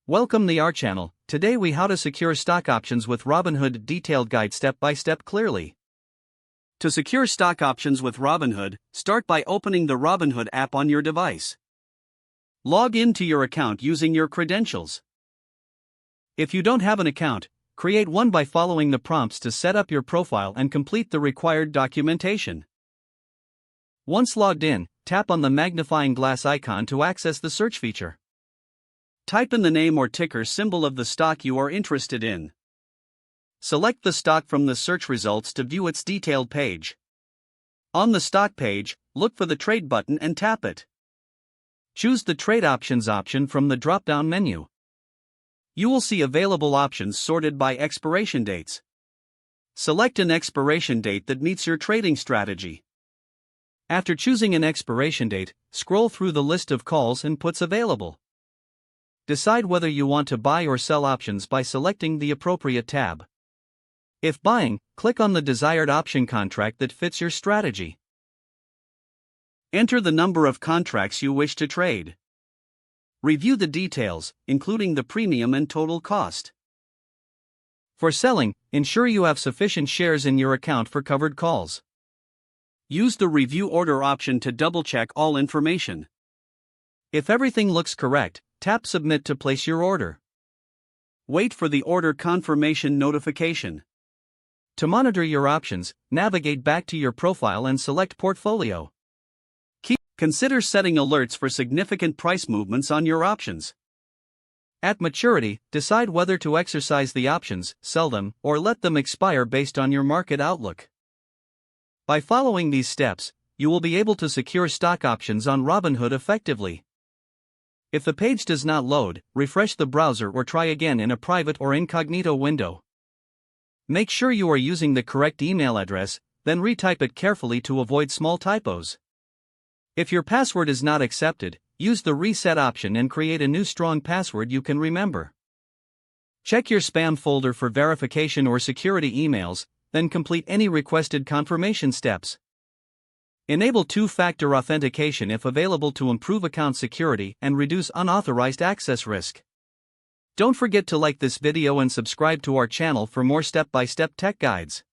Welcome to our channel. Today we how to secure stock options with Robinhood detailed guide step by step clearly. To secure stock options with Robinhood, start by opening the Robinhood app on your device. Log in to your account using your credentials. If you don't have an account, create one by following the prompts to set up your profile and complete the required documentation. Once logged in, tap on the magnifying glass icon to access the search feature. Type in the name or ticker symbol of the stock you are interested in. Select the stock from the search results to view its detailed page. On the stock page, look for the trade button and tap it. Choose the trade options option from the drop-down menu. You will see available options sorted by expiration dates. Select an expiration date that meets your trading strategy. After choosing an expiration date, scroll through the list of calls and puts available. Decide whether you want to buy or sell options by selecting the appropriate tab. If buying, click on the desired option contract that fits your strategy. Enter the number of contracts you wish to trade. Review the details, including the premium and total cost. For selling, ensure you have sufficient shares in your account for covered calls. Use the review order option to double-check all information. If everything looks correct, tap Submit to place your order. Wait for the order confirmation notification. To monitor your options, navigate back to your profile and select Portfolio. Consider setting alerts for significant price movements on your options. At maturity, decide whether to exercise the options, sell them, or let them expire based on your market outlook. By following these steps, you will be able to secure stock options on Robinhood effectively. If the page does not load, refresh the browser or try again in a private or incognito window. Make sure you are using the correct email address, then retype it carefully to avoid small typos. If your password is not accepted, use the reset option and create a new strong password you can remember. Check your spam folder for verification or security emails, then complete any requested confirmation steps. Enable two-factor authentication if available to improve account security and reduce unauthorized access risk. Don't forget to like this video and subscribe to our channel for more step-by-step tech guides.